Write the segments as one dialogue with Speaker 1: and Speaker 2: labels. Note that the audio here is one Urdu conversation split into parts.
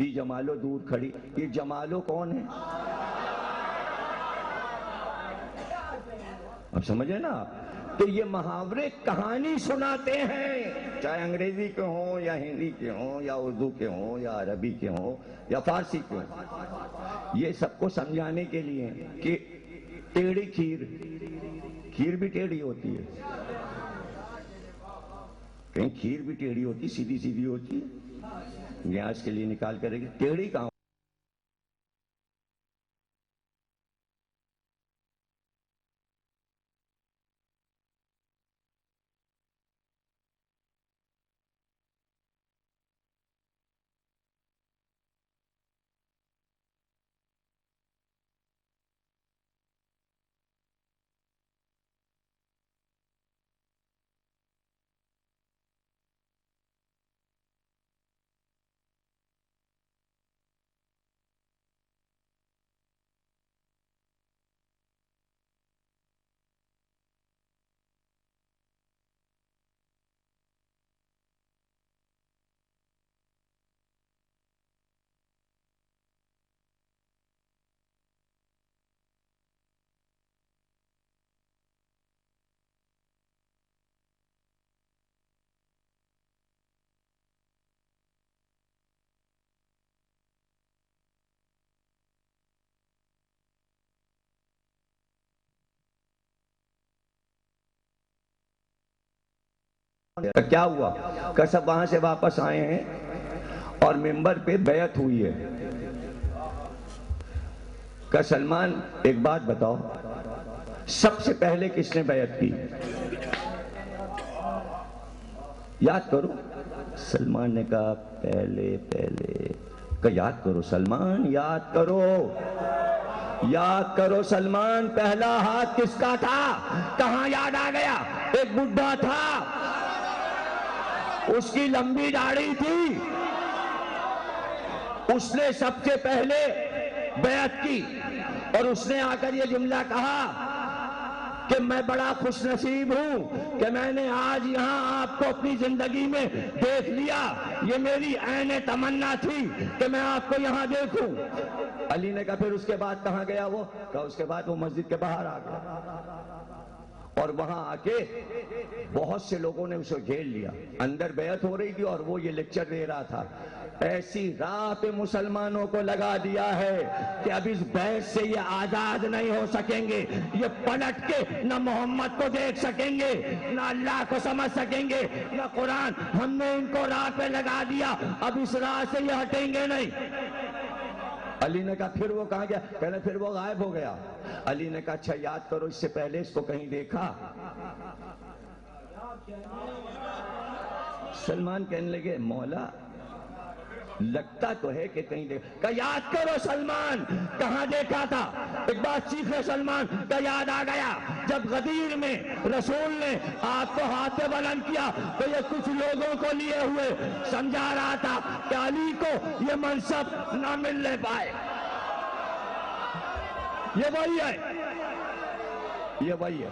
Speaker 1: بی جمالو دور کھڑی. یہ جمالو کون ہے؟ اب سمجھے نا آپ؟ تو یہ محاورے کہانی سناتے ہیں، چاہے انگریزی کے ہوں یا ہندی کے ہوں یا اردو کے ہوں یا عربی کے ہوں یا فارسی کے ہوں. یہ سب کو سمجھانے کے لیے کہ ٹیڑھی کھیر بھی ٹیڑھی ہوتی ہے. کہیں کھیر بھی ٹیڑھی ہوتی، سیدھی سیدھی ہوتی ہے. گیس کے لیے نکال کر رکھی، ٹیڑھی کہاں؟ کیا ہوا کہ سب وہاں سے واپس آئے ہیں اور ممبر پہ بیعت ہوئی ہے. کہ سلمان ایک بات بتاؤ، سب سے پہلے کس نے بیعت کی؟ یاد کرو. سلمان نے کہا پہلے کہ یاد کرو سلمان، یاد کرو سلمان، پہلا ہاتھ کس کا تھا؟ کہاں یاد آ گیا؟ ایک بڈھا تھا، اس کی لمبی داڑھی تھی، اس نے سب سے پہلے بیعت کی اور اس نے آ کر یہ جملہ کہا کہ میں بڑا خوش نصیب ہوں کہ میں نے آج یہاں آپ کو اپنی زندگی میں دیکھ لیا. یہ میری عین تمنا تھی کہ میں آپ کو یہاں دیکھوں. علی نے کہا پھر اس کے بعد کہاں گیا وہ؟ کہا اس کے بعد وہ مسجد کے باہر آ گیا اور وہاں آ کے بہت سے لوگوں نے اسے گھیر لیا. اندر بیعت ہو رہی تھی اور وہ یہ لیکچر دے رہا تھا. ایسی راہ پہ مسلمانوں کو لگا دیا ہے کہ اب اس بیعت سے یہ آزاد نہیں ہو سکیں گے. یہ پلٹ کے نہ محمد کو دیکھ سکیں گے، نہ اللہ کو سمجھ سکیں گے، نہ قرآن. ہم نے ان کو راہ پہ لگا دیا، اب اس راہ سے یہ ہٹیں گے نہیں. علی نے کہا پھر وہ کہاں گیا؟ کہنے پھر وہ غائب ہو گیا. علی نے کہا اچھا یاد کرو، اس سے پہلے اس کو کہیں دیکھا؟ سلمان کہنے لگے مولا لگتا تو ہے کہ کہیں دیکھا. کہ یاد کرو سلمان، کہاں دیکھا تھا؟ ایک بات سیکھے سلمان. کہ یاد آ گیا جب غدیر میں رسول نے آپ کو ہاتھ پہ بلند کیا تو یہ کچھ لوگوں کو لیے ہوئے سمجھا رہا تھا کہ علی کو یہ منصب نہ ملنے پائے. یہ وہی ہے.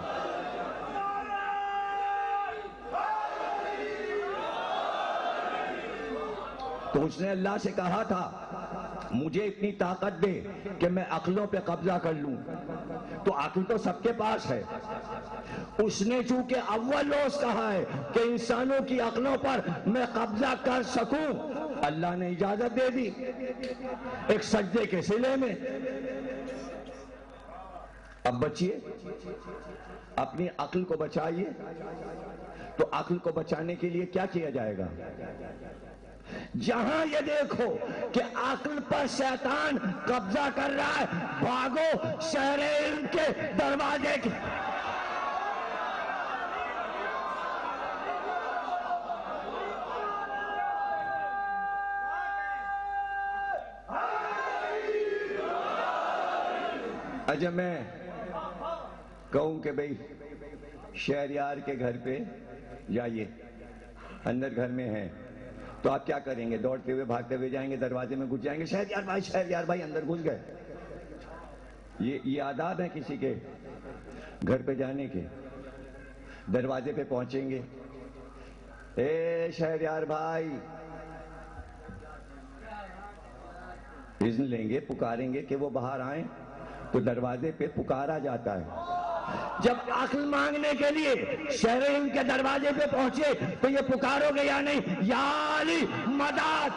Speaker 1: تو اس نے اللہ سے کہا تھا مجھے اتنی طاقت دے کہ میں عقلوں پہ قبضہ کر لوں. تو عقل تو سب کے پاس ہے. اس نے چونکہ اول روز کہا ہے کہ انسانوں کی عقلوں پر میں قبضہ کر سکوں، اللہ نے اجازت دے دی ایک سجدے کے صلے میں. اب بچیے، اپنی عقل کو بچائیے. تو عقل کو بچانے کے لیے کیا کیا جائے گا؟ جہاں یہ دیکھو کہ عقل پر شیطان قبضہ کر رہا ہے، بھاگو شہر علم کے دروازے کے. اچھا میں کہوں کہ بھئی شہریار کے گھر پہ جائیے، اندر گھر میں ہیں، تو آپ کیا کریں گے؟ دوڑتے ہوئے بھاگتے ہوئے جائیں گے، دروازے میں گھس جائیں گے، شہریار بھائی اندر گھس گئے. یہ آداب ہے کسی کے گھر پہ جانے کے. دروازے پہ پہنچیں گے، اے شہریار بھائی، اذن لیں گے، پکاریں گے کہ وہ باہر آئیں، تو دروازے پہ پکارا جاتا ہے۔ جب عقل مانگنے کے لیے شہر ہند کے دروازے پہ پہنچے تو یہ پکارو گے یا نہیں، یا علی مدد،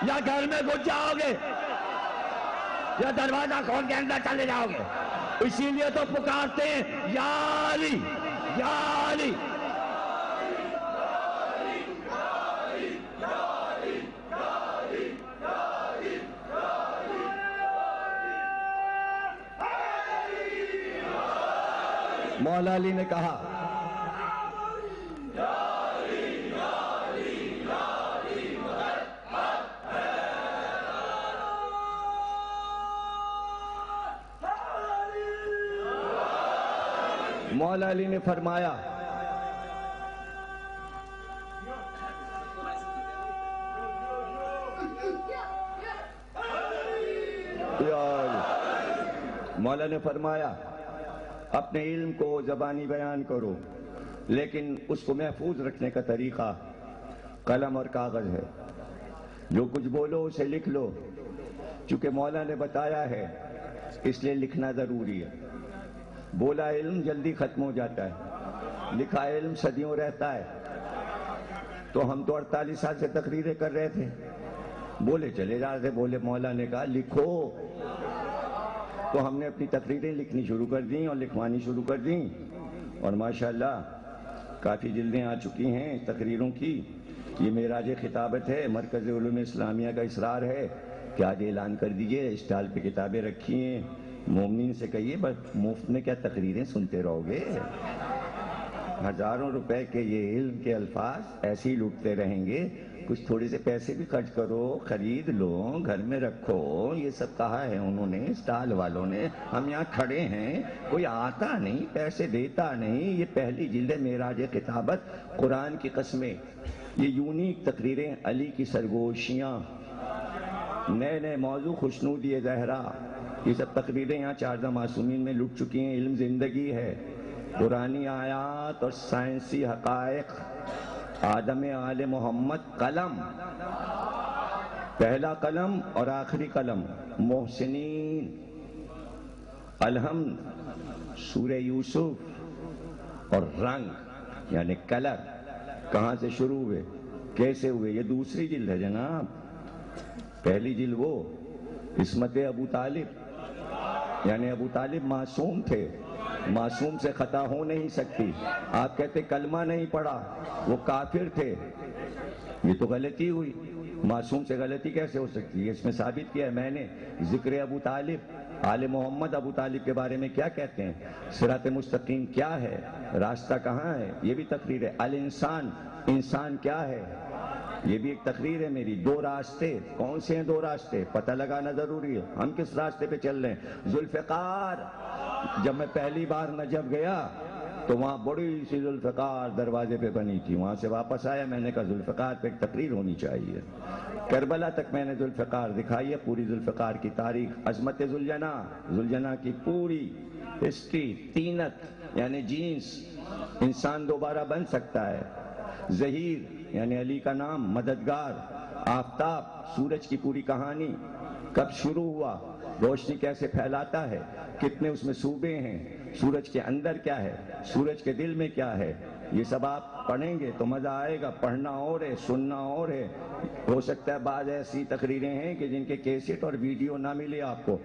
Speaker 1: یا گھر میں گھس جاؤ گے یا دروازہ کھول کے اندر چلے جاؤ گے؟ اسی لیے تو پکارتے ہیں یا علی یا علی۔ مولا علی نے کہا مولا علی نے فرمایا مولا نے فرمایا اپنے علم کو زبانی بیان کرو، لیکن اس کو محفوظ رکھنے کا طریقہ قلم اور کاغذ ہے۔ جو کچھ بولو اسے لکھ لو، چونکہ مولا نے بتایا ہے اس لیے لکھنا ضروری ہے۔ بولا علم جلدی ختم ہو جاتا ہے، لکھا علم صدیوں رہتا ہے۔ تو ہم تو 48 سال سے تقریریں کر رہے تھے، بولے چلے جا رہے تھے، بولے مولا نے کہا لکھو، تو ہم نے اپنی تقریریں لکھنی شروع کر دیں اور لکھوانی شروع کر دیں، اور ماشاءاللہ کافی جلدیں آ چکی ہیں تقریروں کی۔ یہ معراج خطابت ہے، مرکز علوم اسلامیہ کا اصرار ہے کہ آج اعلان کر دیجئے اسٹال پہ کتابیں رکھی ہیں، مومنین سے کہیے بس مفت میں کیا تقریریں سنتے رہو گے، ہزاروں روپے کے یہ علم کے الفاظ ایسے ہی لوٹتے رہیں گے، کچھ تھوڑے سے پیسے بھی خرچ کرو، خرید لو، گھر میں رکھو۔ یہ سب کہا ہے انہوں نے، اسٹال والوں نے، ہم یہاں کھڑے ہیں، کوئی آتا نہیں، پیسے دیتا نہیں۔ یہ پہلی جلد ہے معراج خطابت، قرآن کی قسمیں، یہ یونیک تقریریں، علی کی سرگوشیاں، نئے نئے موضوع، خوشنودی زہرا، یہ سب تقریریں یہاں چارزہ معصومین میں لٹ چکی ہیں۔ علم زندگی ہے، قرآنی آیات اور سائنسی حقائق، آدم آل محمد، قلم، پہلا قلم اور آخری قلم، محسنین، الحمد، سورہ یوسف، اور رنگ یعنی کلر، کہاں سے شروع ہوئے، کیسے ہوئے، یہ دوسری جلد ہے جناب۔ پہلی جلد وہ عصمت ابو طالب، یعنی ابو طالب معصوم تھے، معصوم سے خطا ہو نہیں سکتی۔ آپ کہتے کلمہ نہیں پڑھا، وہ کافر تھے، یہ تو غلطی ہوئی، معصوم سے غلطی کیسے ہو سکتی ہے؟ اس میں ثابت کیا ہے میں نے۔ ذکر ابو طالب، آل محمد ابو طالب کے بارے میں کیا کہتے ہیں، صراط مستقیم کیا ہے، راستہ کہاں ہے، یہ بھی تقریر ہے۔ الانسان، انسان کیا ہے، یہ بھی ایک تقریر ہے میری۔ دو راستے، کون سے ہیں دو راستے، پتہ لگانا ضروری ہے، ہم کس راستے پہ چل رہے ہیں۔ ذوالفقار، جب میں پہلی بار نجف گیا تو وہاں بڑی سی ذوالفقار دروازے پہ بنی تھی، وہاں سے واپس آیا، میں نے کہا ذوالفقار پہ ایک تقریر ہونی چاہیے۔ کربلا تک میں نے ذوالفقار دکھائی ہے، پوری ذوالفقار کی تاریخ، عظمت ذوالجنا، ذوالجنا کی پوری ہسٹری، تینت یعنی جینس، انسان دوبارہ بن سکتا ہے، ظہیر یعنی علی کا نام، مددگار، آفتاب، سورج کی پوری کہانی، کب شروع ہوا، روشنی کیسے پھیلاتا ہے، کتنے اس میں صوبے ہیں، سورج کے اندر کیا ہے، سورج کے دل میں کیا ہے، یہ سب آپ پڑھیں گے تو مزہ آئے گا۔ پڑھنا اور ہے، سننا اور ہے۔ ہو سکتا ہے بعض ایسی تقریریں ہیں کہ جن کے کیسٹ اور ویڈیو نہ ملے، آپ کو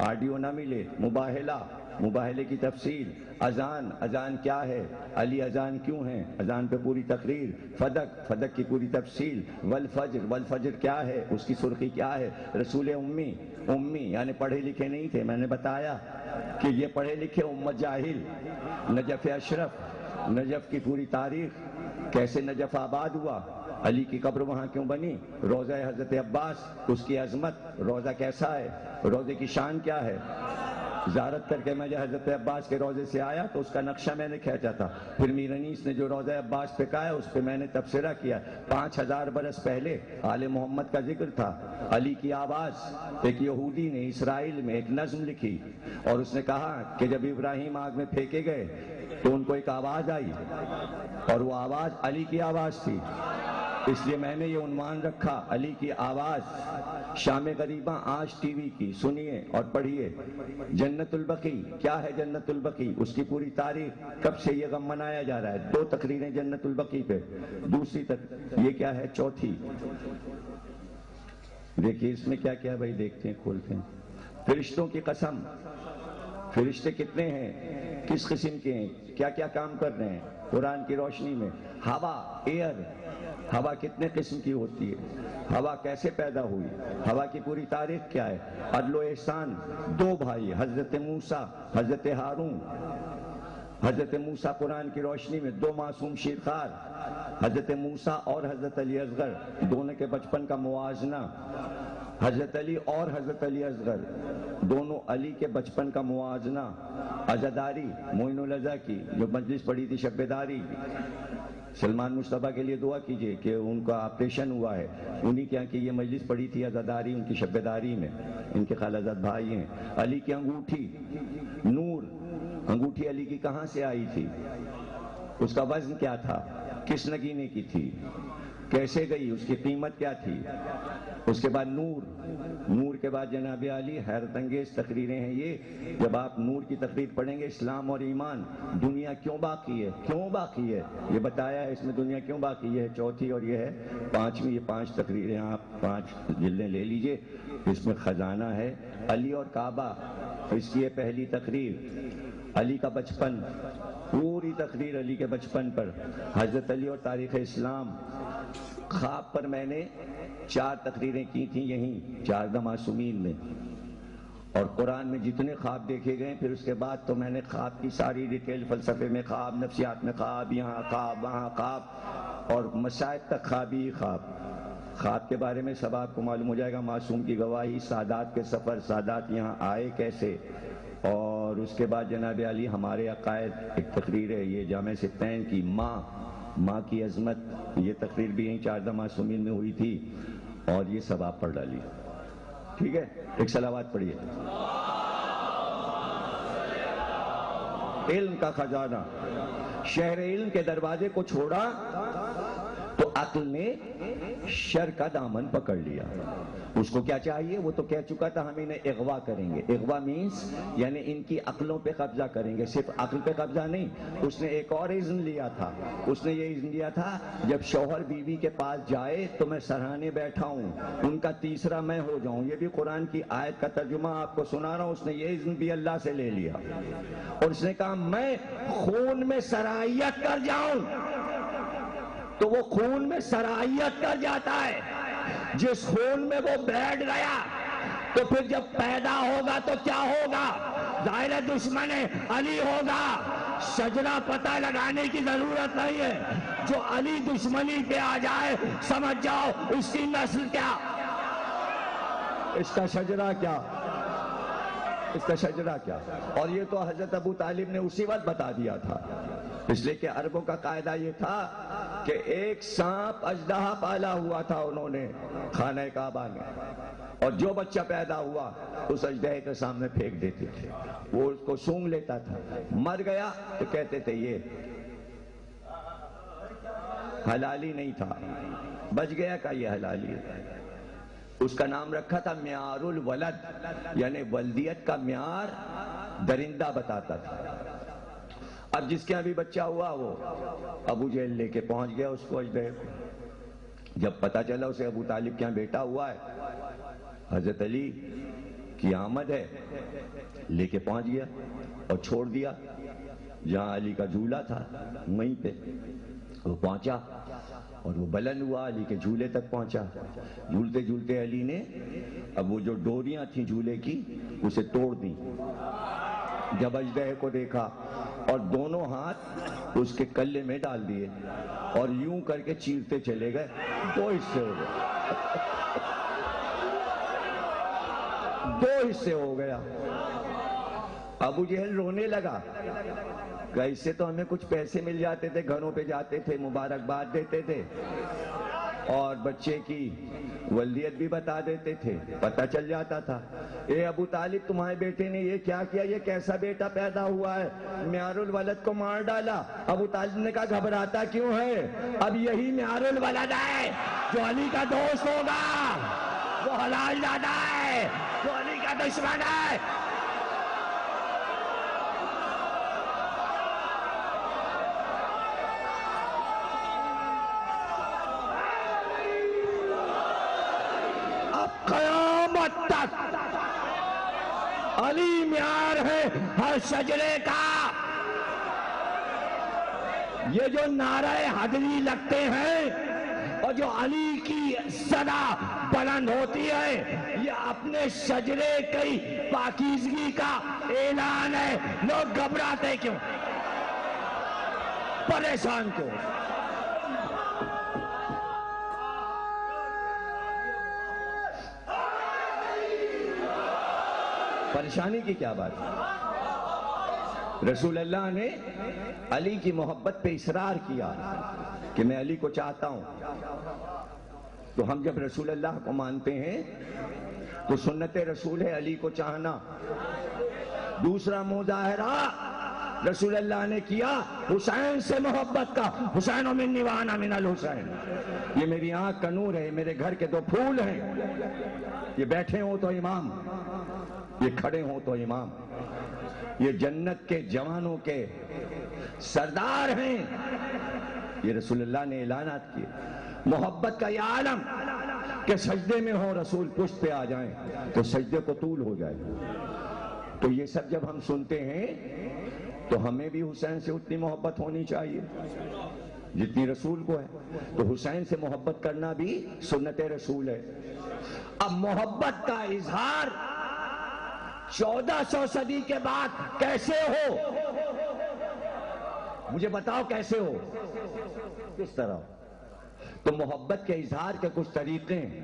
Speaker 1: آڈیو نہ ملے، مباہلہ، مباہلے کی تفصیل، اذان، اذان کیا ہے، علی اذان کیوں ہے، اذان پہ پوری تقریر، فدق، فدق کی پوری تفصیل، والفجر، والفجر کیا ہے، اس کی سرخی کیا ہے، رسول امی، امی یعنی پڑھے لکھے نہیں تھے، میں نے بتایا کہ یہ پڑھے لکھے امت جاہل، نجف اشرف، نجف کی پوری تاریخ، کیسے نجف آباد ہوا، علی کی قبر وہاں کیوں بنی، روضہ حضرت عباس، اس کی عظمت، روضہ کیسا ہے، روضے کی شان کیا ہے۔ زیارت کر کے میں جو حضرت عباس کے روضے سے آیا تو اس کا نقشہ میں نے کھینچا تھا، پھر میر انیس نے جو روضہ عباس پہ کہا ہے اس پہ میں نے تبصرہ کیا۔ 5000 برس پہلے آل محمد کا ذکر تھا، علی کی آواز، ایک یہودی نے اسرائیل میں ایک نظم لکھی اور اس نے کہا کہ جب ابراہیم آگ میں پھینکے گئے تو ان کو ایک آواز آئی اور وہ آواز علی کی آواز تھی۔ اس لیے میں نے یہ عنوان رکھا، علی کی آواز، شام غریباں آج ٹی وی کی سنیے اور پڑھیے۔ جنت البقیع کیا ہے؟ جنت البقیع اس کی پوری تاریخ، کب سے یہ غم منایا جا رہا ہے؟ 2 تقریریں جنت البقیع پہ، دوسری یہ کیا ہے؟ چوتھی دیکھیے اس میں کیا کیا بھائی، دیکھتے ہیں کھولتے ہیں۔ فرشتوں کی قسم، فرشتے کتنے ہیں، کس قسم کے ہیں، کیا کیا کام کر رہے ہیں قرآن کی روشنی میں۔ ہوا، ایئر، ہوا کتنے قسم کی ہوتی ہے، ہوا کیسے پیدا ہوئی، ہوا کی پوری تاریخ کیا ہے۔ عدل و احسان، 2 بھائی حضرت موسیٰ، حضرت ہارون۔ حضرت موسیٰ قرآن کی روشنی میں 2 معصوم شیرخوار، حضرت موسیٰ اور حضرت علی اصغر، دونوں کے بچپن کا موازنہ۔ حضرت علی اور حضرت علی اصغر دونوں علی کے بچپن کا موازنہ۔ عزاداری معین العزا کی جو مجلس پڑھی تھی شب بیداری، سلمان مصطفیٰ کے لیے دعا کیجئے کہ ان کا آپریشن ہوا ہے، انہی کے یہاں کی یہ مجلس پڑھی تھی عزاداری ان کی شب بیداری میں، ان کے خالزاد بھائی ہیں۔ علی کی انگوٹھی نور، انگوٹھی علی کی کہاں سے آئی تھی، اس کا وزن کیا تھا، کس نگینے کی تھی، کیسے گئی، اس کی قیمت کیا تھی۔ اس کے بعد نور، نور کے بعد جناب علی، حیرت انگیز تقریریں ہیں یہ۔ جب آپ نور کی تقریر پڑھیں گے، اسلام اور ایمان، دنیا کیوں باقی ہے، کیوں باقی ہے یہ بتایا ہے اس میں، دنیا کیوں باقی ہے۔ چوتھی اور یہ ہے 5ویں، یہ 5 تقریریں آپ 5 جلدیں لے لیجئے، اس میں خزانہ ہے۔ علی اور کعبہ، اس کی یہ پہلی تقریر۔ علی کا بچپن، پوری تقریر علی کے بچپن پر۔ حضرت علی اور تاریخ اسلام۔ خواب پر میں نے 4 تقریریں کی تھیں یہیں 4 معصومین میں، اور قرآن میں جتنے خواب دیکھے گئے، پھر اس کے بعد تو میں نے خواب کی ساری ڈیٹیل، فلسفے میں خواب، نفسیات میں خواب، یہاں خواب وہاں خواب، اور مصائب تک خواب ہی خواب۔ خواب کے بارے میں سب آپ کو معلوم ہو جائے گا، معصوم کی گواہی، سادات کے سفر، سادات یہاں آئے کیسے، اور اس کے بعد جناب علی ہمارے عقائد، ایک تقریر ہے یہ جامع ستین کی، ماں کی عظمت، یہ تقریر بھی یہیں 4 معصومین میں ہوئی تھی، اور یہ سب آپ پڑھ ڈالیے، ٹھیک ہے؟ ایک صلوات پڑھیے۔ علم کا خزانہ، شہر علم کے دروازے کو چھوڑا تو عقل نے شر کا دامن پکڑ لیا۔ اس کو کیا چاہیے، وہ تو کہہ چکا تھا ہم انہیں اغوا کریں گے۔ اغوا مینس یعنی ان کی عقلوں پہ قبضہ کریں گے، صرف عقل پہ قبضہ نہیں، اس نے ایک اور اذن لیا تھا۔ اس نے یہ اذن لیا تھا جب شوہر بیوی کے پاس جائے تو میں سرہانے بیٹھا ہوں، ان کا تیسرا میں ہو جاؤں۔ یہ بھی قرآن کی آیت کا ترجمہ آپ کو سنا رہا ہوں، اس نے یہ اذن بھی اللہ سے لے لیا، اور اس نے کہا میں خون میں سرائیت کر جاؤں، تو وہ خون میں سرائیت کر جاتا ہے۔ جس خون میں وہ بیٹھ گیا تو پھر جب پیدا ہوگا تو کیا ہوگا، ظاہر دشمن علی ہوگا۔ شجرہ پتہ لگانے کی ضرورت نہیں ہے، جو علی دشمنی پہ آ جائے سمجھ جاؤ اس کی نسل کیا، اس کا شجرہ کیا، اس کا شجرہ کیا۔ اور یہ تو حضرت ابو طالب نے اسی وقت بتا دیا تھا، اس لیے کہ عربوں کا قاعدہ یہ تھا کہ ایک سانپ اژدہا پالا ہوا تھا انہوں نے خانہ کعبہ میں، اور جو بچہ پیدا ہوا اس اژدہے کے سامنے پھینک دیتے تھے، وہ اس کو سونگھ لیتا تھا، مر گیا تو کہتے تھے یہ حلالی نہیں تھا، بچ گیا کا یہ حلالی ہے۔ اس کا نام رکھا تھا معیار الولد، یعنی ولدیت کا معیار درندہ بتاتا تھا۔ اب جس کے یہاں بھی بچہ ہوا وہ ابو جہل لے کے پہنچ گیا اس کو اژدہے کو۔ جب پتا چلا اسے ابو طالب کے یہاں بیٹا ہوا ہے، حضرت علی کی آمد ہے، لے کے پہنچ گیا اور چھوڑ دیا جہاں علی کا جھولا تھا، وہیں پہ وہ پہنچا اور وہ بلند ہوا، علی کے جھولے تک پہنچا۔ جھولتے جھولتے علی نے اب وہ جو ڈوریاں تھیں جھولے کی اسے توڑ دی۔ جب اژدہے کو دیکھا اور دونوں ہاتھ اس کے کلے میں ڈال دیے اور یوں کر کے چیرتے چلے گئے، 2 حصے ہو گئے، 2 حصے ہو گیا۔ ابو جہل رونے لگا کہ اس سے تو ہمیں کچھ پیسے مل جاتے تھے، گھروں پہ جاتے تھے، مبارکباد دیتے تھے، اور بچے کی ولدیت بھی بتا دیتے تھے، پتہ چل جاتا تھا۔ اے ابو طالب تمہارے بیٹے نے یہ کیا کیا، یہ کیسا بیٹا پیدا ہوا ہے، معیار الولد کو مار ڈالا۔ ابو طالب نے کہا گھبراتا کیوں ہے، اب یہی معیار الولد ہے جو علی کا دوست ہوگا، وہ حلال زادہ ہے، جو علی کا دشمن ہے۔ قیامت تک علی معیار ہے ہر شجرے کا۔ یہ جو نعرہ حیدری لگتے ہیں اور جو علی کی صدا بلند ہوتی ہے، یہ اپنے شجرے کی پاکیزگی کا اعلان ہے۔ لوگ گھبراتے کیوں، پریشان کیوں؟ پریشانی کی کیا بات ہے؟ رسول اللہ نے علی کی محبت پہ اصرار کیا کہ میں علی کو چاہتا ہوں۔ تو ہم جب رسول اللہ کو مانتے ہیں تو سنت رسول ہے علی کو چاہنا۔ دوسرا مظاہرہ رسول اللہ نے کیا حسین سے محبت کا، حسین منی وانا من الحسین، یہ میری آنکھ کا نور ہے، میرے گھر کے دو پھول ہیں، یہ بیٹھے ہوں تو امام، یہ کھڑے ہوں تو امام، یہ جنت کے جوانوں کے سردار ہیں۔ یہ رسول اللہ نے اعلانات کیے۔ محبت کا یہ عالم کہ سجدے میں ہو رسول پشت پہ آ جائیں تو سجدے کو طول ہو جائے۔ تو یہ سب جب ہم سنتے ہیں تو ہمیں بھی حسین سے اتنی محبت ہونی چاہیے جتنی رسول کو ہے۔ تو حسین سے محبت کرنا بھی سنت رسول ہے۔ اب محبت کا اظہار 1400 صدی کے بعد کیسے ہو، مجھے بتاؤ کیسے ہو، کس طرح؟ تو محبت کے اظہار کے کچھ طریقے ہیں۔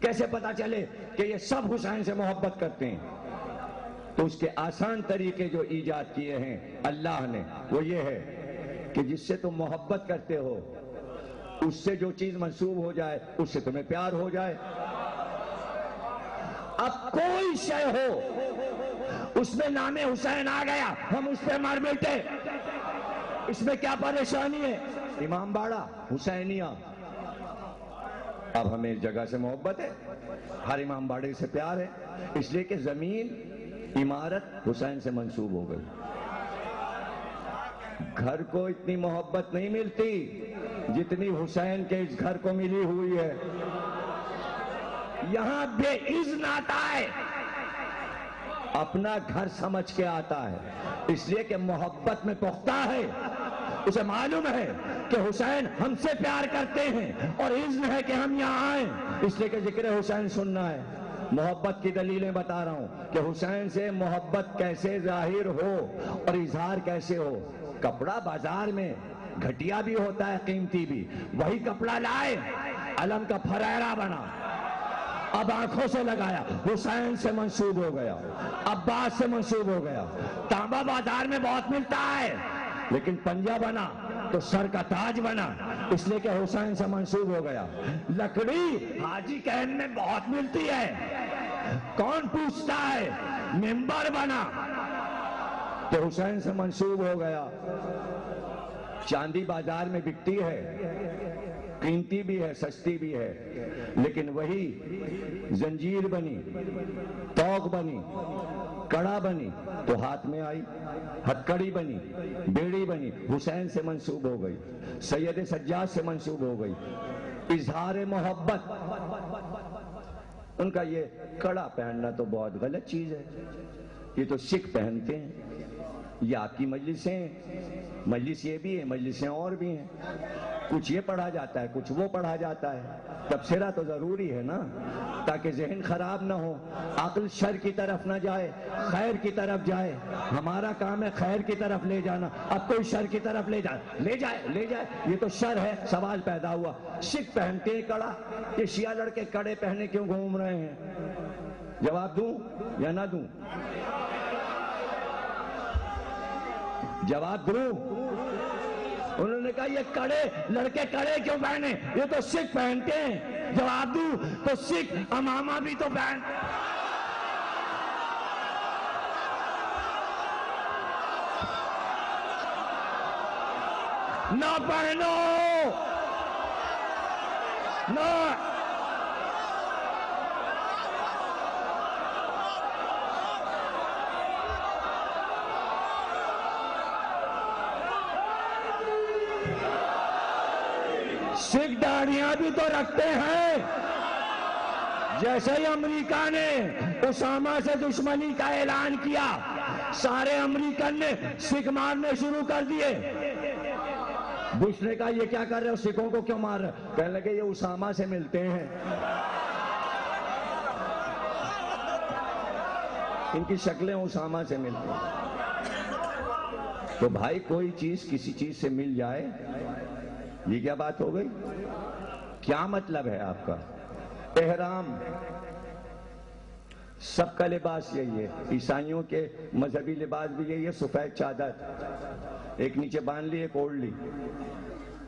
Speaker 1: کیسے پتا چلے کہ یہ سب حسین سے محبت کرتے ہیں؟ تو اس کے آسان طریقے جو ایجاد کیے ہیں اللہ نے، وہ یہ ہے کہ جس سے تم محبت کرتے ہو اس سے جو چیز منسوب ہو جائے اس سے تمہیں پیار ہو جائے۔ اب کوئی شے ہو اس میں نام حسین آ گیا، ہم اس پہ مر مٹے، اس میں کیا پریشانی ہے؟ امام باڑہ حسینیہ، اب ہمیں اس جگہ سے محبت ہے، ہر امام باڑے سے پیار ہے، اس لیے کہ زمین عمارت حسین سے منسوب ہو گئی۔ گھر کو اتنی محبت نہیں ملتی جتنی حسین کے اس گھر کو ملی ہوئی ہے۔ یہاں بے اذن آتا ہے، اپنا گھر سمجھ کے آتا ہے، اس لیے کہ محبت میں پختہ ہے، اسے معلوم ہے کہ حسین ہم سے پیار کرتے ہیں اور اذن ہے کہ ہم یہاں آئیں، اس لیے کہ ذکر حسین سننا ہے۔ محبت کی دلیلیں بتا رہا ہوں کہ حسین سے محبت کیسے ظاہر ہو اور اظہار کیسے ہو۔ کپڑا بازار میں گھٹیا بھی ہوتا ہے، قیمتی بھی، وہی کپڑا لائے، علم کا پھریرا بنا، اب آنکھوں سے لگایا، حسین سے منسوب ہو گیا، عباس سے منسوب ہو گیا۔ تانبا بازار میں بہت ملتا ہے لیکن پنجہ بنا تو سر کا تاج بنا، اس لیے کہ حسین سے منسوب ہو گیا۔ لکڑی حاجی کہن میں بہت ملتی ہے، کون پوچھتا ہے، ممبر بنا تو حسین سے منسوب ہو گیا۔ چاندی بازار میں بکتی ہے، قیمتی بھی ہے، سستی بھی ہے، لیکن وہی زنجیر بنی، توق بنی، کڑا بنی تو ہاتھ میں آئی، ہتکڑی بنی، بیڑی بنی، حسین سے منسوب ہو گئی، سید سجاد سے منسوب ہو گئی۔ اظہار محبت، ان کا یہ کڑا پہننا تو بہت غلط چیز ہے، یہ تو سکھ پہنتے ہیں، یہ آپ کی مجلسیں، مجلس یہ بھی ہے، مجلسیں اور بھی ہیں، کچھ یہ پڑھا جاتا ہے، کچھ وہ پڑھا جاتا ہے، تبصرہ تو ضروری ہے نا، تاکہ ذہن خراب نہ ہو، عقل شر کی طرف نہ جائے، خیر کی طرف جائے۔ ہمارا کام ہے خیر کی طرف لے جانا، اب کوئی شر کی طرف لے جائے، یہ تو شر ہے۔ سوال پیدا ہوا، سکھ پہنتے ہیں کڑا، یہ شیعہ لڑکے کڑے پہنے کیوں گھوم رہے ہیں؟ جواب دوں یا نہ دوں؟ جواب دوں؟ انہوں نے کہا یہ کڑے لڑکے کڑے کیوں پہنے؟ یہ تو سکھ پہنتے ہیں۔ جواب دوں تو سکھ امامہ بھی تو پہنتے ہیں۔ نہ پہنو، نہ سکھ داڑیاں بھی تو رکھتے ہیں۔ جیسے ہی امریکہ نے اسامہ سے دشمنی کا اعلان کیا، سارے امریکن نے سکھ مارنے شروع کر دیے۔ بش نے کہا یہ کیا کر رہے ہو، سکھوں کو کیوں مار رہے ہو؟ کہنے لگے یہ اسامہ سے ملتے ہیں، ان کی شکلیں اسامہ سے ملتی ہیں۔ تو بھائی کوئی چیز کسی چیز سے مل جائے، یہ کیا بات ہو گئی؟ کیا مطلب ہے آپ کا؟ احرام، سب کا لباس یہی ہے، عیسائیوں کے مذہبی لباس بھی یہی ہے، سفید چادر، ایک نیچے باندھ لی ایک اوڑھ لی،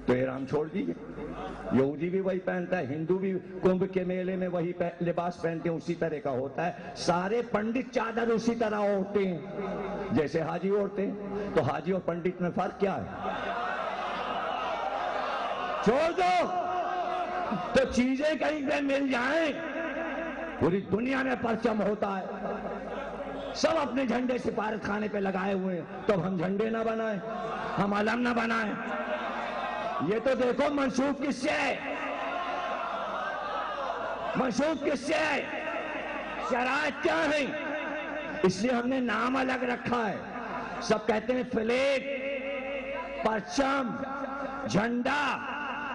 Speaker 1: تو احرام چھوڑ دیجئے۔ یہودی بھی وہی پہنتا ہے، ہندو بھی کنبھ کے میلے میں وہی لباس پہنتے ہیں، اسی طرح کا ہوتا ہے۔ سارے پنڈت چادر اسی طرح اوڑھتے ہیں جیسے حاجی اوڑھتے ہیں۔ تو حاجی اور پنڈت میں فرق کیا ہے؟ چھوڑ دو، تو چیزیں کہیں پہ مل جائیں، پوری دنیا میں پرچم ہوتا ہے، سب اپنے جھنڈے سفارت خانے پہ لگائے ہوئے ہیں، تو ہم جھنڈے نہ بنائیں، ہم علم نہ بنائیں؟ یہ تو دیکھو منسوب کس سے ہے، منسوب کس سے ہے، شرائط کیا ہے؟ اس لیے ہم نے نام الگ رکھا ہے۔ سب کہتے ہیں فلیگ، پرچم، جھنڈا،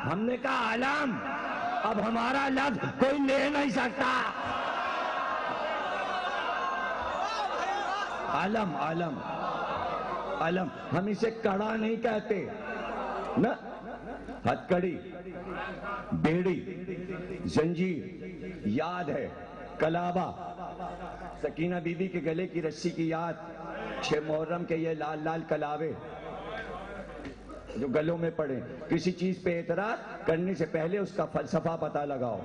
Speaker 1: ہم نے کہا علم۔ اب ہمارا لفظ کوئی لے نہیں سکتا۔ علم، علم، علم، ہم اسے کڑا نہیں کہتے نا، ہتھ کڑی، بیڑی، زنجیر یاد ہے، کلابہ، سکینہ بی بی کے گلے کی رسی کی یاد، 6 محرم کے یہ لال لال کلابے جو گلوں میں پڑے۔ کسی چیز پہ اعتراض کرنے سے پہلے اس کا فلسفہ پتہ لگاؤ۔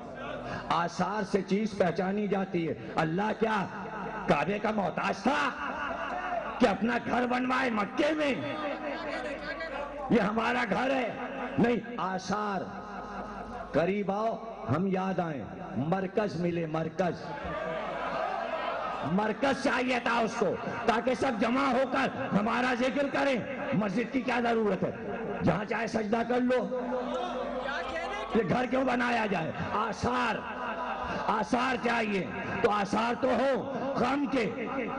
Speaker 1: آثار سے چیز پہچانی جاتی ہے۔ اللہ کیا کعبے کا محتاج تھا کہ اپنا گھر بنوائے مکے میں؟ یہ ہمارا گھر ہے؟ نہیں، آثار، قریب آؤ ہم یاد آئیں، مرکز ملے، مرکز، مرکز چاہیے تھا اس کو، تاکہ سب جمع ہو کر ہمارا ذکر کریں۔ مسجد کی کیا ضرورت ہے؟ جہاں چاہے سجدہ کر لو، یہ گھر کیوں بنایا جائے؟ آثار، آثار چاہیے، تو آثار تو ہو غم کے،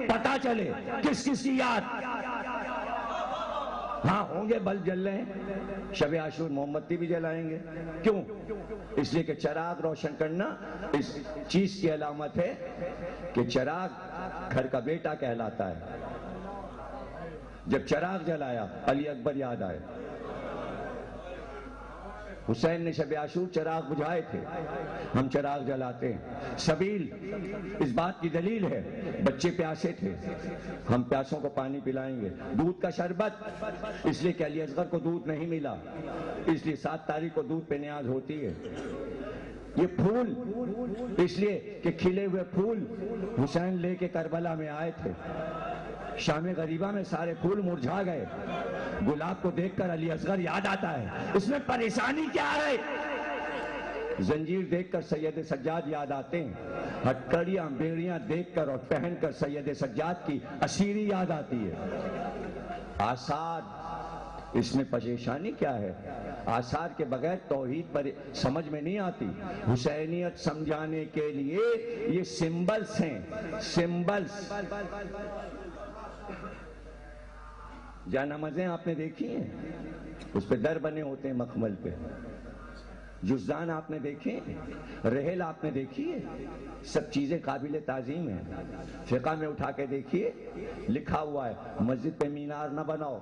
Speaker 1: پتہ چلے کس کس کی یاد۔ ہاں ہوں گے، بلب جل رہے ہیں، شب عاشور موم بتی بھی جلائیں گے، کیوں؟ اس لیے کہ چراغ روشن کرنا اس چیز کی علامت ہے کہ چراغ گھر کا بیٹا کہلاتا ہے۔ جب چراغ جلایا علی اکبر یاد آئے، حسین نے شب عاشور چراغ بجھائے تھے، ہم چراغ جلاتے ہیں۔ سبیل اس بات کی دلیل ہے، بچے پیاسے تھے، ہم پیاسوں کو پانی پلائیں گے۔ دودھ کا شربت، اس لیے کہ علی اصغر کو دودھ نہیں ملا، اس لیے 7 تاریخ کو دودھ پہ نیاز ہوتی ہے۔ یہ پھول، اس لیے کہ کھلے ہوئے پھول حسین لے کے کربلا میں آئے تھے، شام غریبہ میں سارے پھول مرجھا گئے، گلاب کو دیکھ کر علی اصغر یاد آتا ہے۔ اس میں پریشانی کیا ہے؟ زنجیر دیکھ کر سید سجاد یاد آتے ہیں، ہتکڑیاں بیڑیاں دیکھ کر اور پہن کر سید سجاد کی اسیری یاد آتی ہے۔ آثار، اس میں پریشانی کیا ہے؟ آثار کے بغیر توحید پر سمجھ میں نہیں آتی۔ حسینیت سمجھانے کے لیے یہ سمبلز ہیں، سمبلز۔ جانمازیں آپ نے دیکھی ہیں، اس پہ در بنے ہوتے ہیں مخمل پہ، جزدان آپ نے دیکھے، رحل آپ نے دیکھی ہے، سب چیزیں قابل تعظیم ہیں۔ فقہ میں اٹھا کے دیکھیے، لکھا ہوا ہے مسجد پہ مینار نہ بناؤ،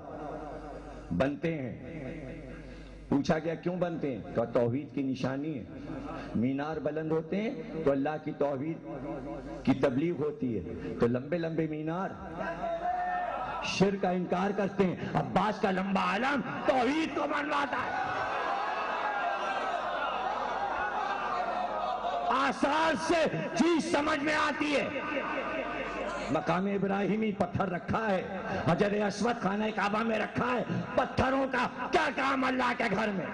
Speaker 1: بنتے ہیں۔ پوچھا گیا کیوں بنتے ہیں؟ تو توحید کی نشانی ہے۔ مینار بلند ہوتے ہیں تو اللہ کی توحید کی تبلیغ ہوتی ہے، تو لمبے لمبے مینار شرک کا انکار کرتے ہیں. عباس کا لمبا علم توحید کو منواتا ہے. آثار سے چیز سمجھ میں آتی ہے. مقام ابراہیمی پتھر رکھا ہے, حجر اسود خانہ کعبہ میں رکھا ہے. پتھروں کا کیا کام اللہ کے گھر میں؟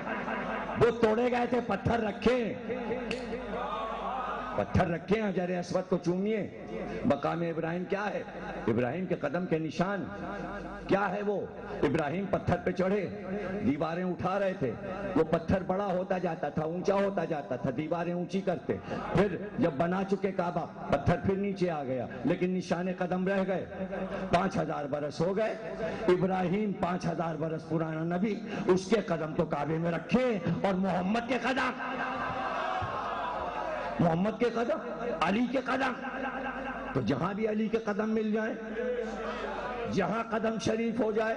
Speaker 1: وہ توڑے گئے تھے, پتھر رکھے, پتھر رکھے, حجر اسود کو چومیے. مقام ابراہیم کیا ہے؟ ابراہیم کے قدم کے نشان کیا ہے؟ وہ ابراہیم پتھر پہ چڑھے, دیواریں اٹھا رہے تھے. وہ پتھر بڑا ہوتا جاتا تھا, اونچا ہوتا جاتا تھا, دیواریں اونچی کرتے. پھر جب بنا چکے کعبہ, پتھر پھر نیچے آ گیا, لیکن نشان قدم رہ گئے. 5000 برس ہو گئے. ابراہیم 5000 برس پرانا نبی, اس کے قدم تو کعبے میں رکھے, اور محمد کے قدم, محمد کے قدم, علی کے قدم, تو جہاں بھی علی کے قدم مل جائیں, جہاں قدم شریف ہو جائے.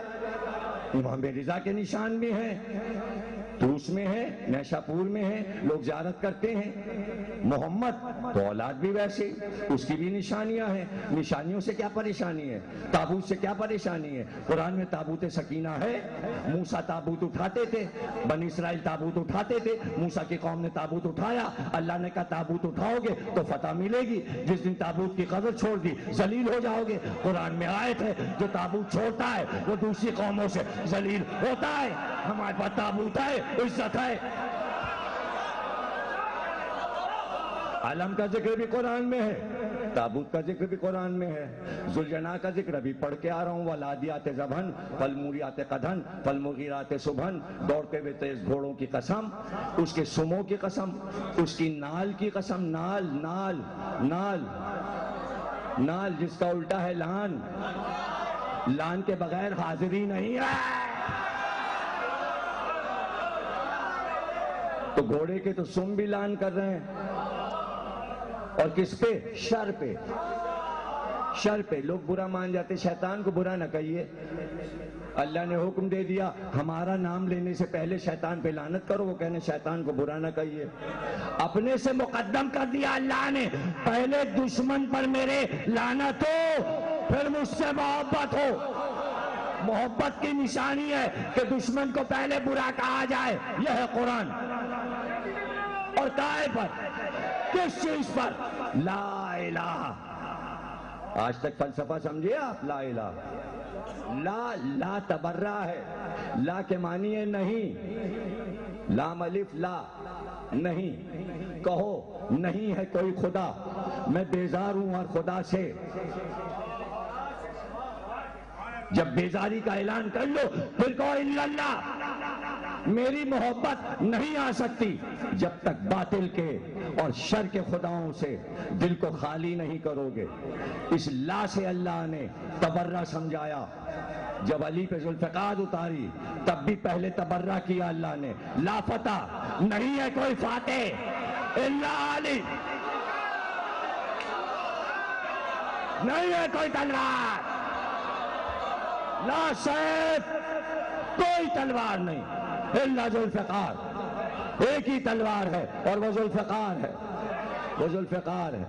Speaker 1: امام رضا کے نشان بھی ہیں, طوس میں ہے, نیشاپور میں ہے, لوگ زیارت کرتے ہیں. محمد تو اولاد بھی ویسے, اس کی بھی نشانیاں ہیں. نشانیوں سے کیا پریشانی ہے؟ تابوت سے کیا پریشانی ہے؟ قرآن میں تابوت سکینہ ہے. موسیٰ تابوت اٹھاتے تھے, بنی اسرائیل تابوت اٹھاتے تھے. موسیٰ کی قوم نے تابوت اٹھایا, اللہ نے کہا تابوت اٹھاؤ گے تو فتح ملے گی. جس دن تابوت کی قدر چھوڑ دی ذلیل ہو جاؤ گے. قرآن میں آیت ہے, جو تابوت چھوڑتا ہے وہ دوسری قوموں سے ذلیل ہوتا ہے. ہمارے پاس تابوت ہے, عزت ہے. علم کا ذکر بھی قرآن میں ہے, تابوت کا ذکر بھی قرآن میں ہے. ذوالجناح کا ذکر ابھی پڑھ کے آ رہا ہوں. والعادیات ضبحا فالموریات قدحا فالمغیرات صبحا. دوڑتے ہوئے تیز گھوڑوں کی قسم, اس کے سموں کی قسم, اس کی نال کی قسم. نال, نال, نال, نال جس کا الٹا ہے لان. لان کے بغیر حاضری نہیں ہے. تو گھوڑے کے تو سم بھی لان کر رہے ہیں, اور کس پہ؟ شر پہ. شر پہ لوگ برا مان جاتے. شیطان کو برا نہ کہیے, اللہ نے حکم دے دیا ہمارا نام لینے سے پہلے شیطان پہ لعنت کرو. وہ کہنے شیطان کو برا نہ کہیے. اپنے سے مقدم کر دیا اللہ نے, پہلے دشمن پر میرے لعنت ہو, پھر مجھ سے محبت ہو. محبت کی نشانی ہے کہ دشمن کو پہلے برا کہا جائے. یہ ہے قرآن. اور کائے پر, کس چیز پر؟ لا الہ. آج تک فلسفہ سمجھے آپ؟ لا الہ, لا, لا تبرہ ہے. لا کے معنی ہے نہیں, لام الف لا, نہیں. کہو نہیں ہے کوئی خدا, میں بیزار ہوں اور خدا سے. جب بیزاری کا اعلان کر لو پھر کہو الا اللہ. میری محبت نہیں آ سکتی جب تک باطل کے اور شر کے خداؤں سے دل کو خالی نہیں کرو گے. اس لا سے اللہ نے تبرہ سمجھایا. جب علی پہ ذوالفقار اتاری تب بھی پہلے تبرہ کیا اللہ نے. لا فتح, نہیں ہے کوئی فاتح الا علی, نہیں ہے کوئی تلوار. لا سیف, کوئی تلوار نہیں الا ذوالفقار. ایک ہی تلوار ہے اور وہ ذوالفقار ہے, وہ ذوالفقار ہے.